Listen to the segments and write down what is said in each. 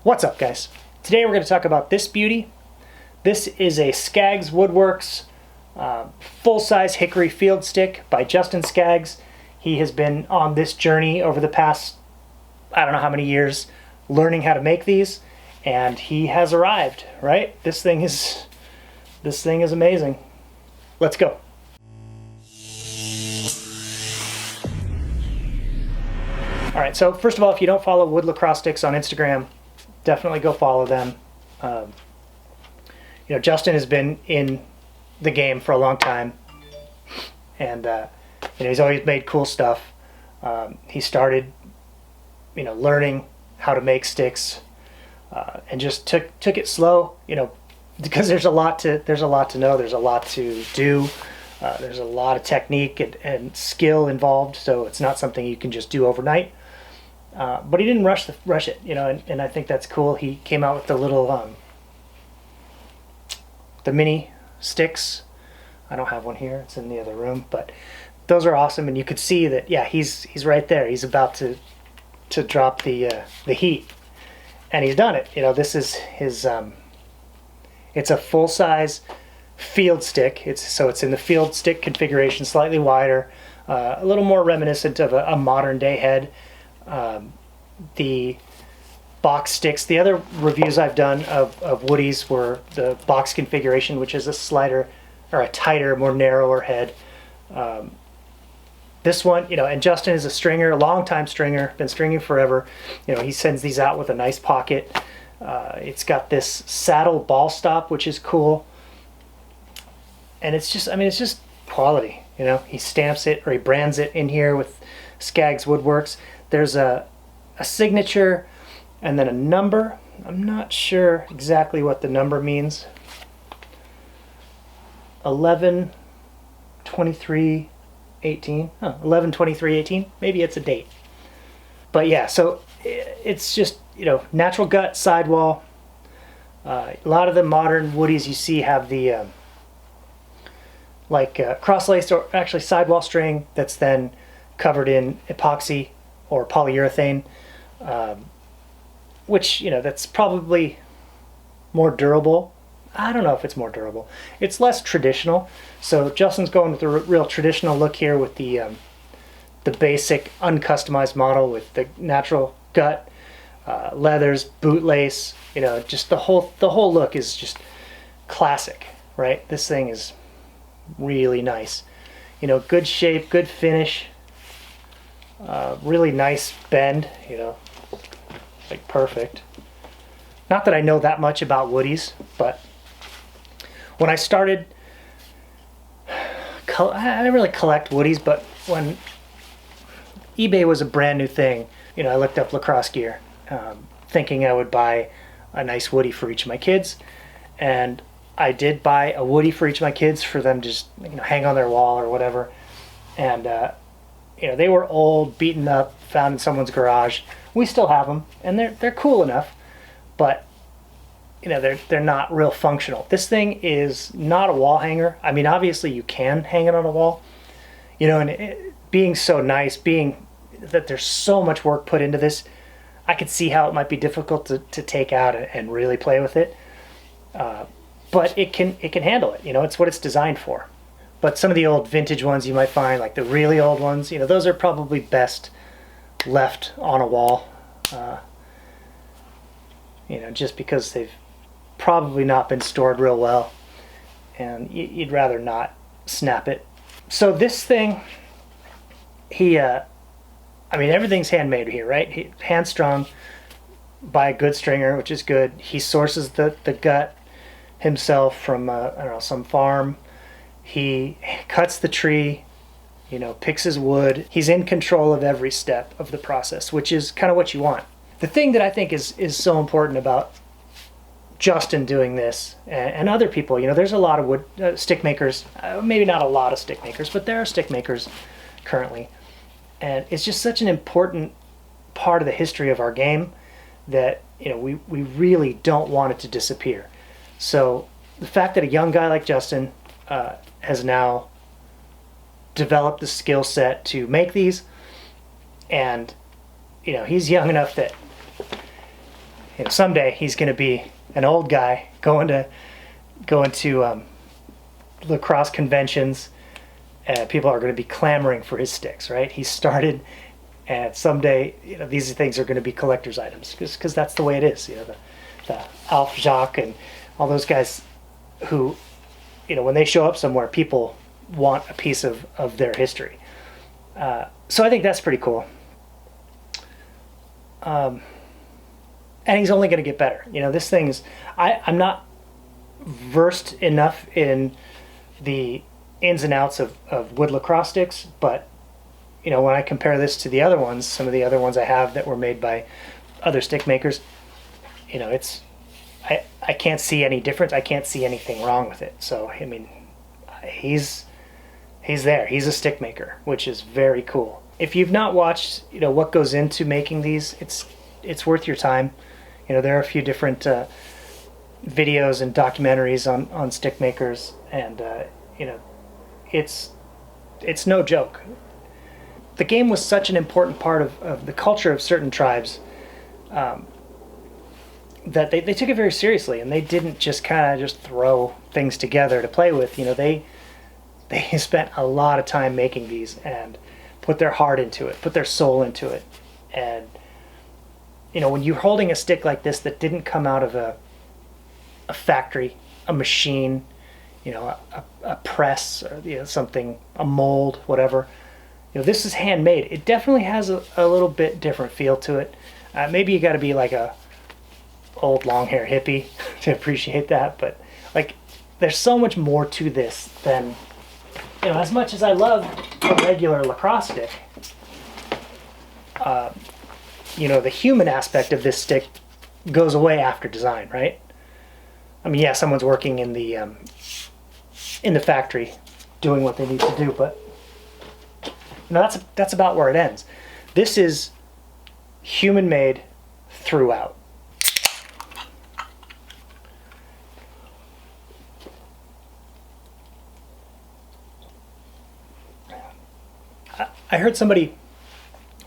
What's up, guys? Today we're going to talk about this beauty. This is a Skaggs Woodworks full-size hickory field stick by Justin Skaggs. He has been on this journey over the past, I don't know how many years, learning how to make these, and he has arrived, right? This thing is amazing. Let's go. All right, so first of all, if you don't follow Wood Lacrosse Sticks on Instagram, definitely go follow them. Justin has been in the game for a long time, and he's always made cool stuff. He started, learning how to make sticks, and just took it slow, because there's a lot to know. There's a lot to do. There's a lot of technique and skill involved, so it's not something you can just do overnight. But he didn't rush it, and I think that's cool. He came out with the little, the mini sticks. I don't have one here, it's in the other room, but those are awesome, and you could see that, yeah, he's right there. He's about to drop the heat, and he's done it. This is his, it's a full-size field stick. It's in the field stick configuration, slightly wider, a little more reminiscent of a modern day head. The box sticks, the other reviews I've done of Woody's were the box configuration, which is a slighter or a tighter, more narrower head. This one, and Justin is a stringer, a long-time stringer, been stringing forever. He sends these out with a nice pocket. It's got this saddle ball stop, which is cool. And it's just quality. He stamps it, or he brands it in here with Skaggs Woodworks. There's a signature and then a number. I'm not sure exactly what the number means. 11/23/18. 11/23/18. Maybe it's a date. But yeah, so it's just, natural gut sidewall. A lot of the modern Woodies you see have the cross-laced, or actually sidewall string that's then covered in epoxy or polyurethane, which, that's probably more durable. I don't know if it's more durable. It's less traditional. So Justin's going with a real traditional look here with the basic uncustomized model with the natural gut, leathers, bootlace. Just the whole look is just classic, right? This thing is really nice. Good shape, good finish. Really nice bend, like perfect. Not that I know that much about Woodies, but when I started, I didn't really collect Woodies, but when eBay was a brand new thing, I looked up lacrosse gear, thinking I would buy a nice Woody for each of my kids, and I did buy a Woody for each of my kids for them to just hang on their wall or whatever, and they were old, beaten up, found in someone's garage. We still have them, and they're cool enough, but they're not real functional. This thing is not a wall hanger. I mean, obviously you can hang it on a wall, and it being so nice, being that there's so much work put into this, I could see how it might be difficult to take out and really play with it. But it can handle it. It's what it's designed for. But some of the old vintage ones you might find, like the really old ones, those are probably best left on a wall. Just because they've probably not been stored real well, and you'd rather not snap it. So this thing, everything's handmade here, right? Hand strung by a good stringer, which is good. He sources the gut himself from some farm. He cuts the tree, picks his wood. He's in control of every step of the process, which is kind of what you want. The thing that I think is so important about Justin doing this, and other people, there's a lot of wood stick makers, maybe not a lot of stick makers, but there are stick makers currently. And it's just such an important part of the history of our game that, we really don't want it to disappear. So the fact that a young guy like Justin has now developed the skill set to make these, and he's young enough that you know, someday he's going to be an old guy going to lacrosse conventions, and people are going to be clamoring for his sticks, right? He started, and someday, you know, these things are going to be collector's items, because that's the way it is. You know, the Alf Jacques and all those guys who, you know, when they show up somewhere, people want a piece of their history. So I think that's pretty cool. And he's only going to get better. You know, this thing's, I'm not versed enough in the ins and outs of wood lacrosse sticks, but, you know, when I compare this to the other ones, some of the other ones I have that were made by other stick makers, you know, it's, I can't see any difference. I can't see anything wrong with it. So, I mean, he's there. He's a stick maker, which is very cool. If you've not watched, you know, what goes into making these, it's worth your time. You know, there are a few different videos and documentaries on stick makers, and you know, it's no joke. The game was such an important part of the culture of certain tribes that they took it very seriously, and they didn't just kind of just throw things together to play with. You know, they spent a lot of time making these and put their heart into it, put their soul into it. And, you know, when you're holding a stick like this that didn't come out of a factory, a machine, you know, a press, or, you know, something, a mold, whatever, you know, this is handmade. It definitely has a little bit different feel to it. Maybe you got to be like a old long hair hippie to appreciate that, but like, there's so much more to this than, you know, as much as I love a regular lacrosse stick, you know, the human aspect of this stick goes away after design, right? I mean, yeah, someone's working in the factory doing what they need to do, but, you know, that's about where it ends. This is human made throughout. I heard somebody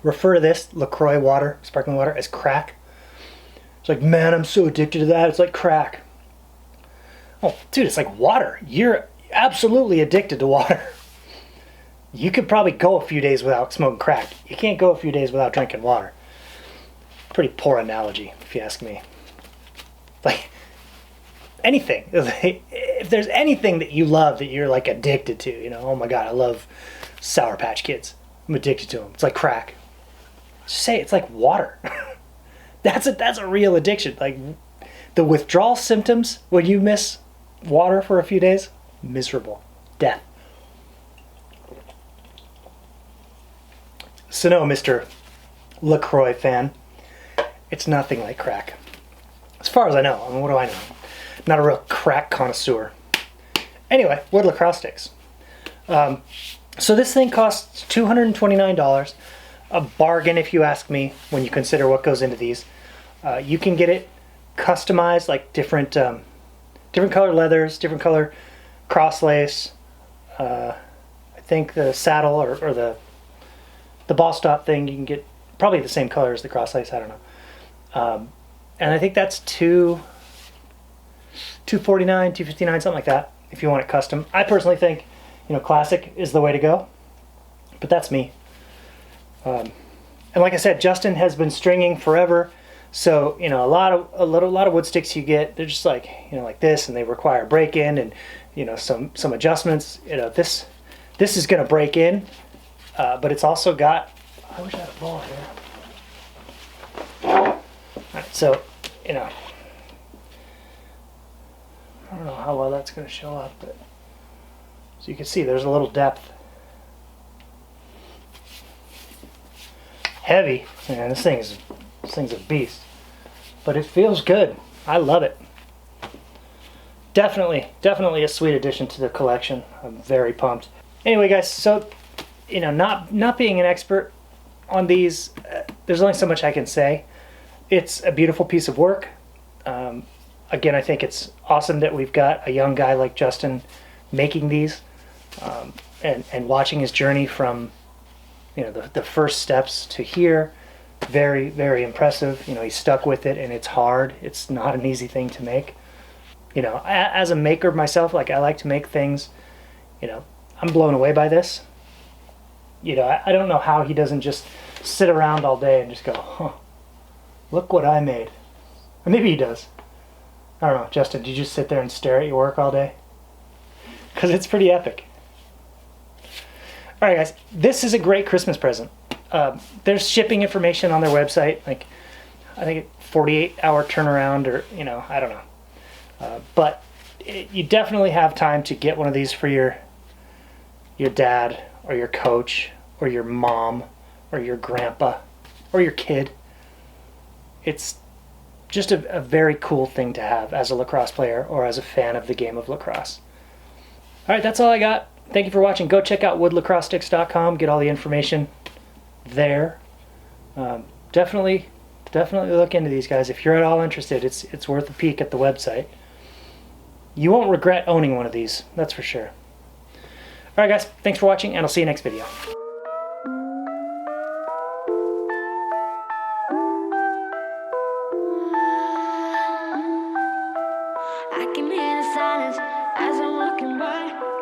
refer to this LaCroix water, sparkling water, as crack. It's like, man, I'm so addicted to that. It's like crack. Oh, dude, it's like water. You're absolutely addicted to water. You could probably go a few days without smoking crack. You can't go a few days without drinking water. Pretty poor analogy, if you ask me. Like, anything. If there's anything that you love that you're like addicted to, you know, oh my God, I love Sour Patch Kids. I'm addicted to them. It's like crack. Just say it's like water. That's a real addiction. Like, the withdrawal symptoms when you miss water for a few days, miserable. Death. So no, Mr. LaCroix fan, it's nothing like crack. As far as I know. I mean, what do I know? I'm not a real crack connoisseur. Anyway, wood lacrosse sticks. So this thing costs $229, a bargain if you ask me, when you consider what goes into these. You can get it customized, like different color leathers, different color cross lace. I think the saddle or the ball stop thing, you can get probably the same color as the cross lace, I don't know. And I think that's $249, $259, something like that, if you want it custom. I personally think, you know, classic is the way to go, but that's me. And like I said, Justin has been stringing forever, so, you know, a lot of wood sticks you get, they're just like, you know, like this, and they require break in and, you know, some adjustments. You know, this is going to break in, but it's also got, I wish I had a ball here. All right, so, you know, I don't know how well that's going to show up, but so you can see there's a little depth. Heavy, man, this thing's a beast, but it feels good. I love it. Definitely a sweet addition to the collection. I'm very pumped. Anyway, guys, so, you know, not being an expert on these, there's only so much I can say. It's a beautiful piece of work. Again, I think it's awesome that we've got a young guy like Justin making these, and watching his journey from, you know, the first steps to here, Very, very impressive. You know, he stuck with it, and it's hard. It's not an easy thing to make. You know, as a maker myself, like I like to make things, you know, I'm blown away by this. You know, I don't know how he doesn't just sit around all day and just go, huh, look what I made. Or maybe he does. I don't know. Justin, did you just sit there and stare at your work all day? Because it's pretty epic. All right, guys, this is a great Christmas present. There's shipping information on their website, like I think 48-hour turnaround, or you know, I don't know. But you definitely have time to get one of these for your dad or your coach or your mom or your grandpa or your kid. It's just a very cool thing to have as a lacrosse player or as a fan of the game of lacrosse. All right, that's all I got. Thank you for watching. Go check out woodlacrossesticks.com. Get all the information there. Definitely look into these guys. If you're at all interested, it's worth a peek at the website. You won't regret owning one of these, that's for sure. All right, guys, thanks for watching, and I'll see you next video. I can hear the silence as I'm walking by.